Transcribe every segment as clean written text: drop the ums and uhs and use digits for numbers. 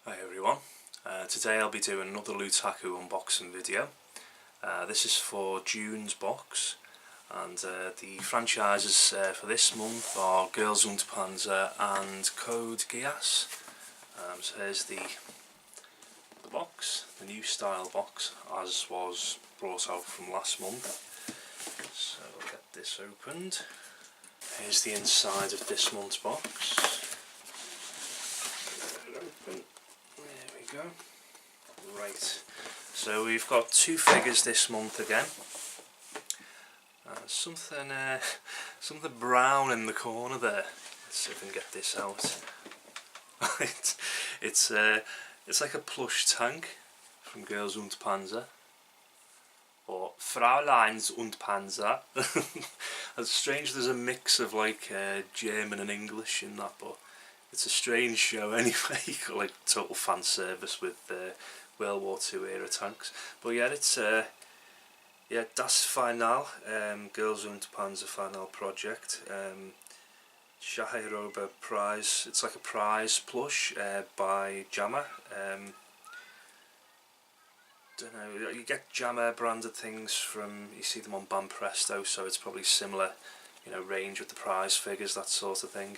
Hi everyone, today I'll be doing another Lootaku unboxing video. This is for June's box, and the franchises for this month are Girls UND PANZER and Code Geass. So here's the box, the new style box, as was brought out from last month. So I'll get this opened. Here's the inside of this month's box. Get it open. There we go. Right, so we've got two figures this month again. Something brown in the corner there. Let's see if we can get this out. It's like a plush tank from Girls UND PANZER, or Fräuleins UND PANZER. It's strange there's a mix of like German and English in that, but it's a strange show anyway. Like total fan service with World War II era tanks. But yeah, it's Das Final, Girls UND PANZER Final project. Shahiroba prize. It's like a prize plush by Jammer. Don't know. You get Jammer branded things from. You see them on Banpresto, so it's probably similar, range with the prize figures, that sort of thing.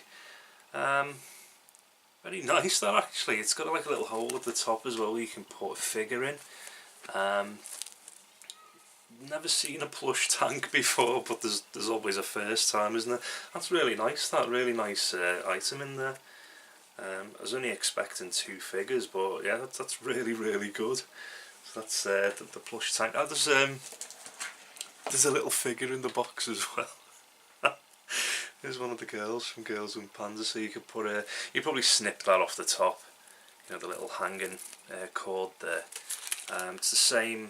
Very nice that actually. It's got like a little hole at the top as well where you can put a figure in. Never seen a plush tank before, but there's always a first time, isn't there? That's really nice. That really nice item in there. I was only expecting two figures, but yeah, that's really good. So that's the plush tank. Oh, there's a little figure in the box as well. Here's one of the girls from Girls UND PANZER, so you could put you probably snip that off the top, the little hanging cord there. It's the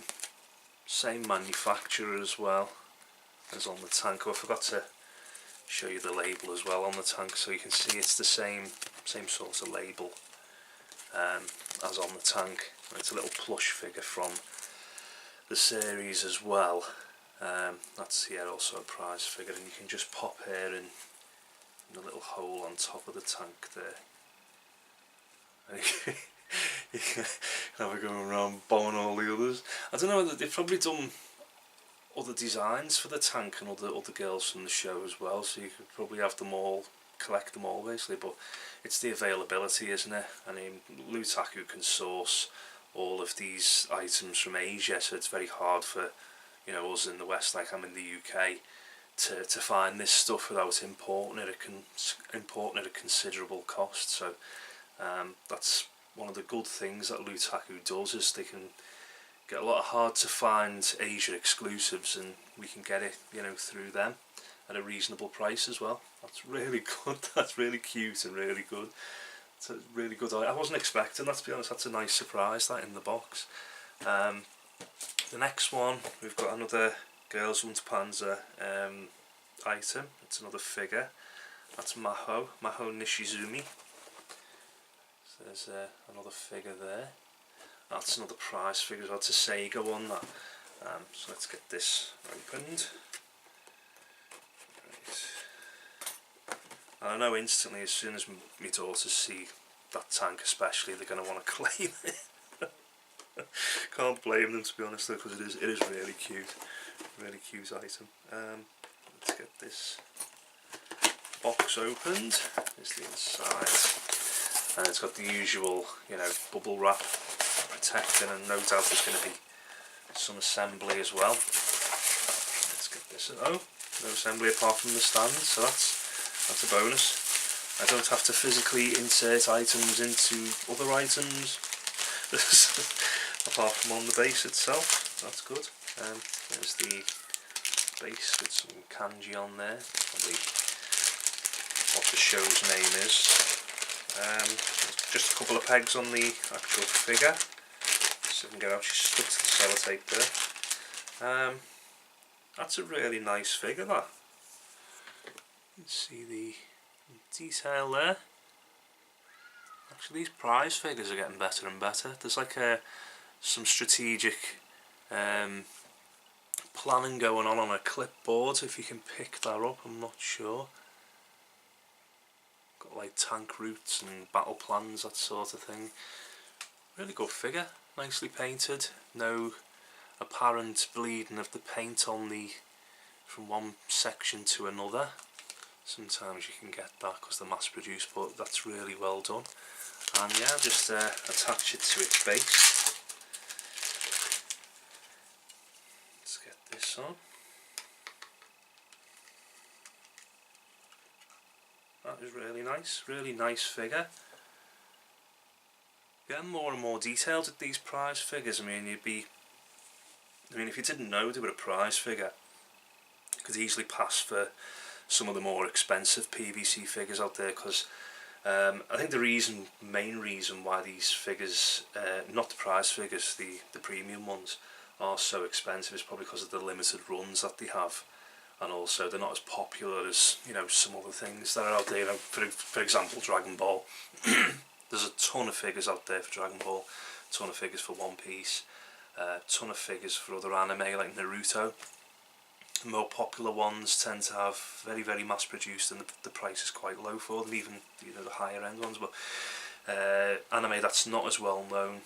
same manufacturer as well as on the tank. Oh, I forgot to show you the label as well on the tank, so you can see it's the same sort of label as on the tank. It's a little plush figure from the series as well. That's also a prize figure, and you can just pop here in a little hole on top of the tank there. You can have it going around bowing all the others. I don't know, they've probably done other designs for the tank and other girls from the show as well, so you could probably have them all, collect them all basically, but it's the availability, isn't it? I mean, Lootaku can source all of these items from Asia, so it's very hard for us in the West, like I'm in the UK, to find this stuff without importing it at a considerable cost. So that's one of the good things that Lootaku does, is they can get a lot of hard to find Asia exclusives, and we can get it through them at a reasonable price as well. That's really good. That's really cute and really good. It's a really good. I wasn't expecting that, to be honest. That's a nice surprise, that in the box. The next one, we've got another Girls UND PANZER item. It's another figure. That's Maho Nishizumi. So there's another figure there. That's another prize figure as well. It's a Sega one, that. So let's get this opened. Right. I know instantly, as soon as my daughters see that tank especially, they're going to want to claim it. Can't blame them, to be honest, though, because it is really cute item. Let's get this box opened. Here's the inside, and it's got the usual, bubble wrap protecting, and no doubt there's going to be some assembly as well. Let's get this. Oh, no assembly apart from the stand, so that's a bonus. I don't have to physically insert items into other items apart from on the base itself. That's good. There's the base with some kanji on there, probably what the show's name is. Just a couple of pegs on the actual figure, so we can get out. She's stuck to the sellotape there. That's a really nice figure, that. You can see the detail there. Actually, these prize figures are getting better and better. There's like some strategic planning going on a clipboard, if you can pick that up. I'm not sure. Got like tank routes and battle plans, that sort of thing. Really good figure, nicely painted, no apparent bleeding of the paint on the from one section to another. Sometimes you can get that because they're mass produced, but that's really well done. And yeah, just attach it to its base. Let's get this on. That is really nice figure. Getting more and more detailed with these prize figures. I mean, if you didn't know they were a prize figure, you could easily pass for some of the more expensive PVC figures out there, because I think the main reason why these figures, not the prize figures, the premium ones, are so expensive is probably because of the limited runs that they have, and also they're not as popular as, you know, some other things that are out there. You know, for example, Dragon Ball. There's a ton of figures out there for Dragon Ball, a ton of figures for One Piece, a ton of figures for other anime like Naruto. The more popular ones tend to have very mass produced, and the price is quite low for them, even, you know, the higher end ones. But anime that's not as well known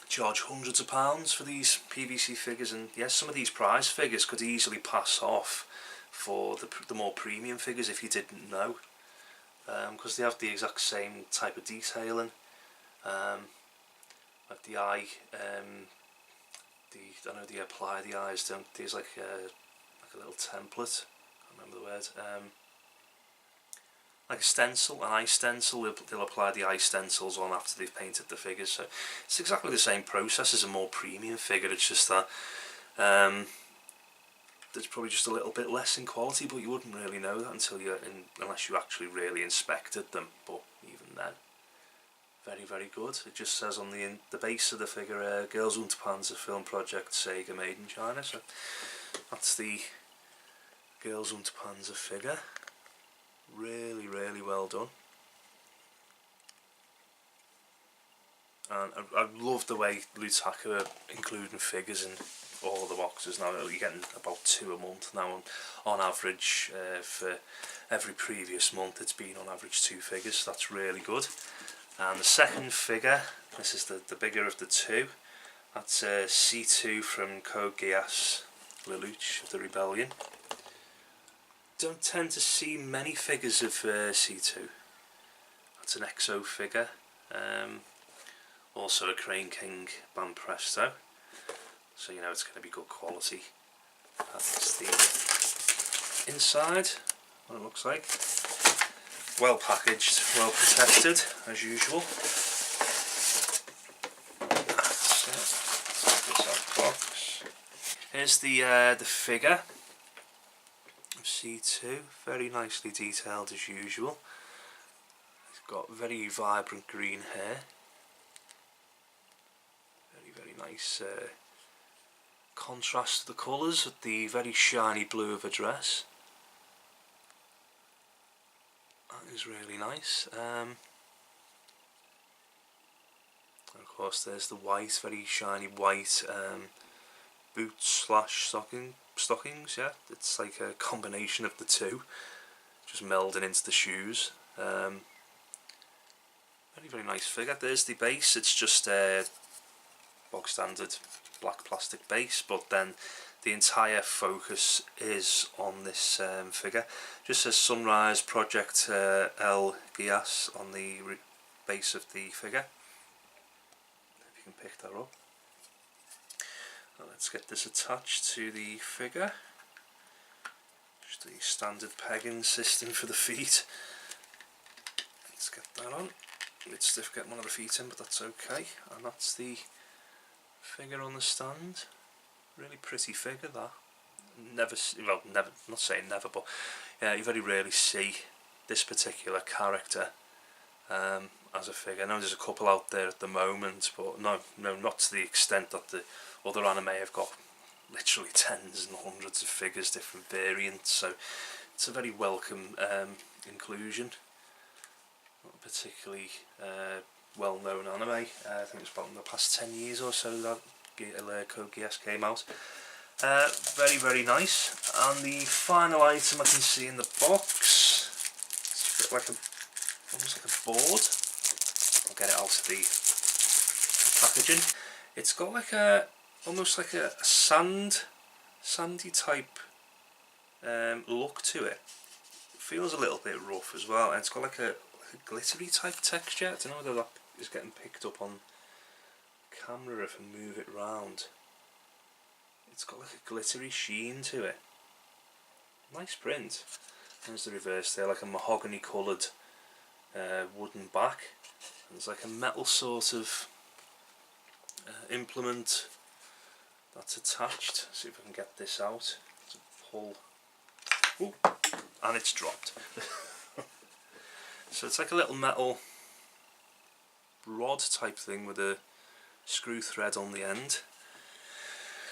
charge hundreds of pounds for these PVC figures, and yes, some of these prize figures could easily pass off for the more premium figures if you didn't know, because they have the exact same type of detailing, like the eye, I know they apply the eyes, don't they? There's like a little template, I can't remember the word, like a stencil, an eye stencil. They'll apply the eye stencils on after they've painted the figures, so it's exactly the same process as a more premium figure. It's just that there's probably just a little bit less in quality, but you wouldn't really know that unless you actually really inspected them. But even then, very good. It just says on the base of the figure, Girls UND PANZER film project, Sega, made in China. So that's the Girls UND PANZER figure. Really well done. And I love the way Lootaku are including figures in all the boxes now. You're getting about 2 a month now on average. For every previous month it's been on average 2 figures, so that's really good. And the second figure, this is the bigger of the two, that's C2 from Code Geass of the Rebellion. Don't tend to see many figures of C2. That's an EXO figure. Also a Crane King Band Presto, so you know it's going to be good quality. That's the inside, what it looks like. Well packaged, well protected, as usual. That's it. This out the box. Here's the figure of C2, very nicely detailed as usual. It's got very vibrant green hair. Very nice contrast to the colours with the very shiny blue of a dress. That is really nice. And of course there's the white, very shiny white boots / stockings, yeah. It's like a combination of the two, just melding into the shoes. Very nice figure. There's the base. It's just bog standard black plastic base, but then the entire focus is on this figure. Just says Sunrise Project L Geass on the base of the figure. If you can pick that up. Now let's get this attached to the figure. Just the standard pegging system for the feet. Let's get that on. A bit stiff getting one of the feet in, but that's okay. And that's the figure on the stand. Really pretty figure, that. Never, not saying never, but you very rarely see this particular character as a figure. I know there's a couple out there at the moment, but no, not to the extent that the other anime have got literally tens and hundreds of figures, different variants, so it's a very welcome inclusion. Not a particularly well-known anime. I think it's about in the past 10 years or so that Code Geass came out. Very nice. And the final item I can see in the box, it's a bit like almost like a board. I'll get it out of the packaging. It's got like almost like a sandy type look to it. It feels a little bit rough as well, and it's got like a glittery type texture. I don't know whether that is getting picked up on camera if I move it round. It's got like a glittery sheen to it. Nice print. There's the reverse there, like a mahogany coloured wooden back. And there's like a metal sort of implement that's attached. See if I can get this out. It's a pull. Ooh, and it's dropped. So it's like a little metal rod type thing with a screw thread on the end.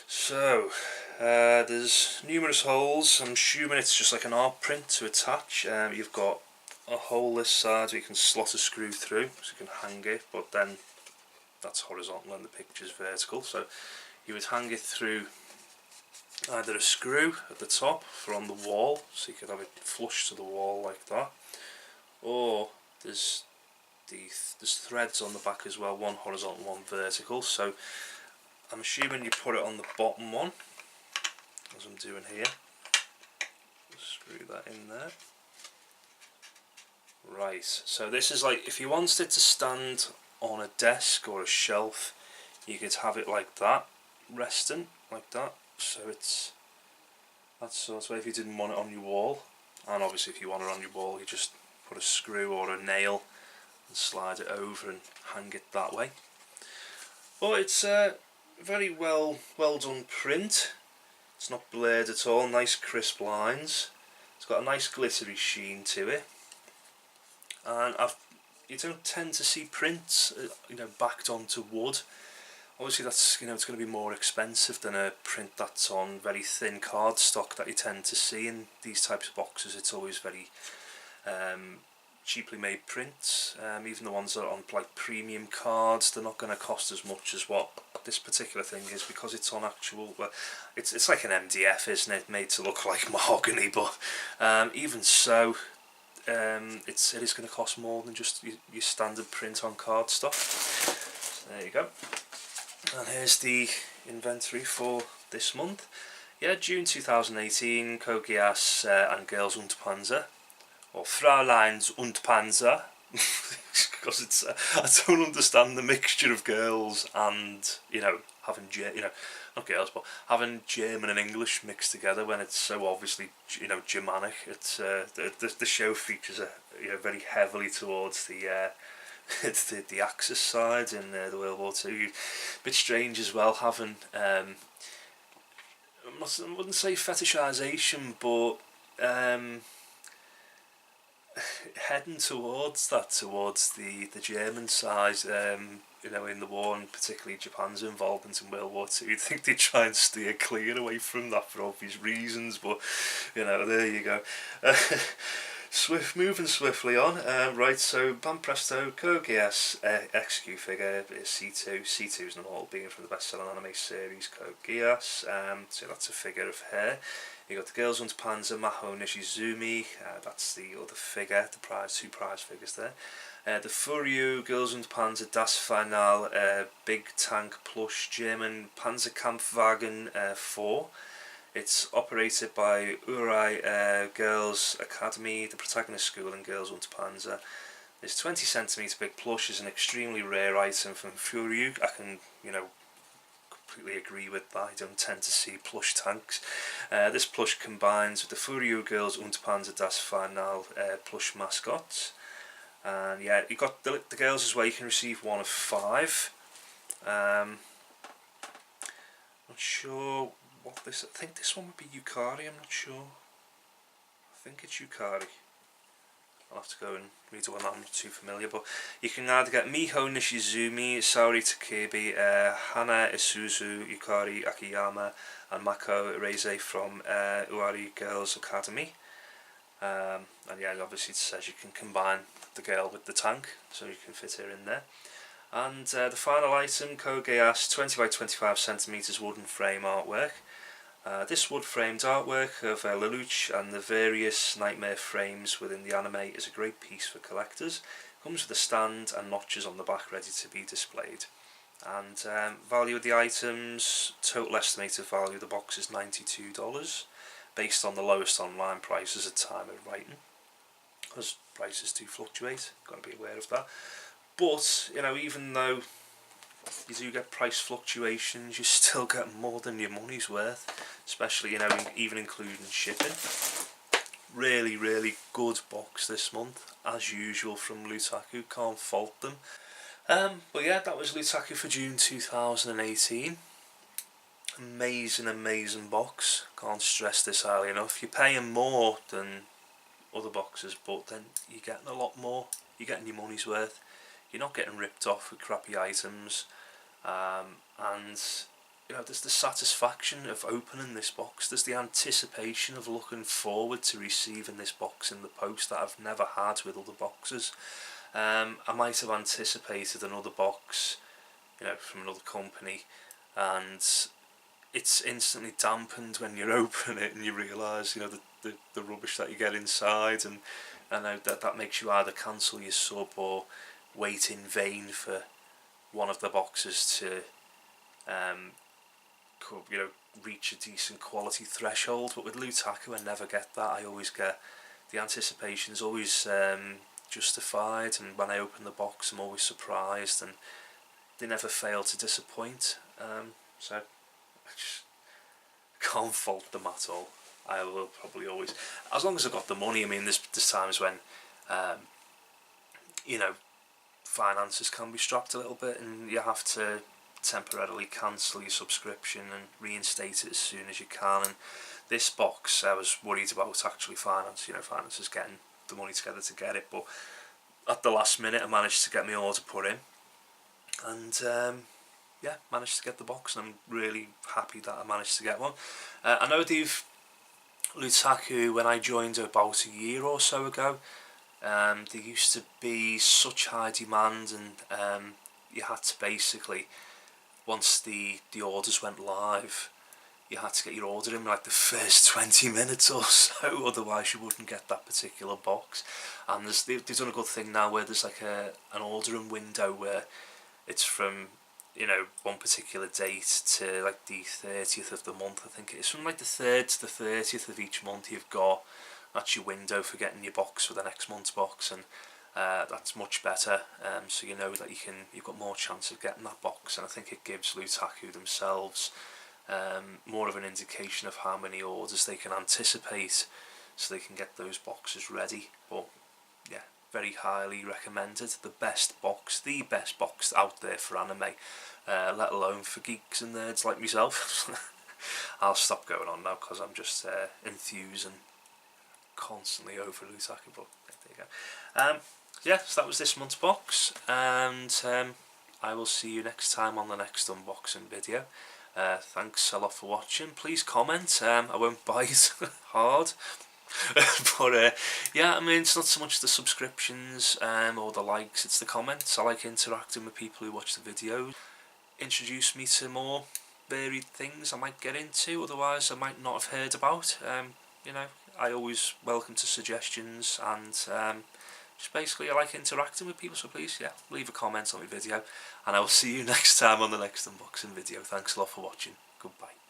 So there's numerous holes. I'm assuming it's just like an art print to attach. You've got a hole this side where you can slot a screw through, so you can hang it, but then that's horizontal and the picture's vertical, so you would hang it through either a screw at the top for on the wall, so you could have it flush to the wall like that, or there's threads on the back as well, one horizontal, one vertical. So I'm assuming you put it on the bottom one, as I'm doing here. Screw that in there. Right, so this is like, if you wanted it to stand on a desk or a shelf, you could have it like that, resting like that. So that's sort of way if you didn't want it on your wall. And obviously if you want it on your wall, you just put a screw or a nail and slide it over and hang it that way. But it's a very well done print. It's not blurred at all, nice crisp lines. It's got a nice glittery sheen to it. And you don't tend to see prints, backed onto wood. Obviously, that's it's going to be more expensive than a print that's on very thin cardstock that you tend to see in these types of boxes. It's always very cheaply made prints. Even the ones that are on like premium cards, they're not going to cost as much as what this particular thing is, because it's on actual. Well, it's like an MDF, isn't it? Made to look like mahogany, but even so. It is going to cost more than just your standard print on cardstock. So there you go. And here's the inventory for this month. Yeah, June 2018, Code Geass and Girls und Panzer, or Fräuleins und Panzer, because I don't understand the mixture of girls and having not girls, but having German and English mixed together when it's so obviously Germanic. It's the show features very heavily towards the it's the Axis side in the World War II. Bit strange as well having I wouldn't say fetishization, but heading towards the German side. In the war, and particularly Japan's involvement in World War II, you'd think they'd try and steer clear away from that for obvious reasons, but there you go. Moving swiftly on. Right, so bam presto, Code Geass XQ figure is C2. C2 is an all being from the best-selling anime series Code Geass. So that's a figure of her. You got the Girls und Panzer Maho Nishizumi. That's the other figure. Two prize figures there. The Furyu Girls und Panzer Das Final Big Tank Plush German Panzerkampfwagen 4. It's operated by Urai Girls Academy, the protagonist school in Girls und Panzer. This 20cm big plush is an extremely rare item from Furyu. I can, completely agree with that. I don't tend to see plush tanks. This plush combines with the Furyu Girls und Panzer Das Final plush mascots. And yeah, you got the girls as well. You can receive one of 5. Not sure what this. I think this one would be Yukari. I'm not sure. I think it's Yukari. I'll have to go and read it when I'm not too familiar. But you can either get Miho Nishizumi, Saori Takebi, Hana Isuzu, Yukari Akiyama, and Mako Reise from Uari Girls Academy. And yeah, obviously it says you can combine the girl with the tank, so you can fit her in there. And the final item, Code Geass 20 by 25 centimeters wooden frame artwork. This wood framed artwork of Lelouch and the various nightmare frames within the anime is a great piece for collectors. Comes with a stand and notches on the back ready to be displayed. And value of the items, total estimated value of the box is $92, based on the lowest online prices at time of writing, because prices do fluctuate, got to be aware of that. But, you know, even though you do get price fluctuations, you still get more than your money's worth, especially, you know, even including shipping. Really, really good box this month, as usual from Lootaku, can't fault them. But yeah, that was Lootaku for June 2018. Amazing box, can't stress this highly enough. You're paying more than other boxes, but then you're getting a lot more, you're getting your money's worth. You're not getting ripped off with crappy items, and you know, there's the satisfaction of opening this box, there's the anticipation of looking forward to receiving this box in the post that I've never had with other boxes. I might have anticipated another box, you know, from another company, and it's instantly dampened when you open it and you realise, you know, the rubbish that you get inside, and I know that makes you either cancel your sub or wait in vain for one of the boxes to you know, reach a decent quality threshold. But with Lootaku I never get that. I always get, the anticipation's always justified, and when I open the box I'm always surprised, and they never fail to disappoint. So I just can't fault them at all. I will probably always, as long as I've got the money. I mean, there's times when you know, finances can be strapped a little bit and you have to temporarily cancel your subscription and reinstate it as soon as you can. And this box, I was worried about actually finances, getting the money together to get it, but at the last minute I managed to get my order put in, and yeah, managed to get the box, and I'm really happy that I managed to get one. I know Lootaku, when I joined about a year or so ago, there used to be such high demand, and you had to basically, once the orders went live, you had to get your order in like the first 20 minutes or so, otherwise you wouldn't get that particular box. And they've done a good thing now where there's like an ordering window where it's from, you know, one particular date to like the 30th of the month. I think it's from like the 3rd to the 30th of each month you've got, that's your window for getting your box for the next month's box, and that's much better, so you know that you've got more chance of getting that box. And I think it gives Lootaku themselves more of an indication of how many orders they can anticipate, so they can get those boxes ready. But yeah, very highly recommended. The best box out there for anime, let alone for geeks and nerds like myself. I'll stop going on now because I'm just enthusing constantly over Lootaku, but there you go. Yeah, so that was this month's box, and I will see you next time on the next unboxing video. Thanks a lot for watching. Please comment. I won't bite hard. But yeah, I mean, it's not so much the subscriptions or the likes, it's the comments. I like interacting with people who watch the videos. Introduce me to more varied things I might get into, otherwise I might not have heard about. You know, I always welcome to suggestions, and just basically I like interacting with people, so please, yeah, leave a comment on my video, and I will see you next time on the next unboxing video. Thanks a lot for watching. Goodbye.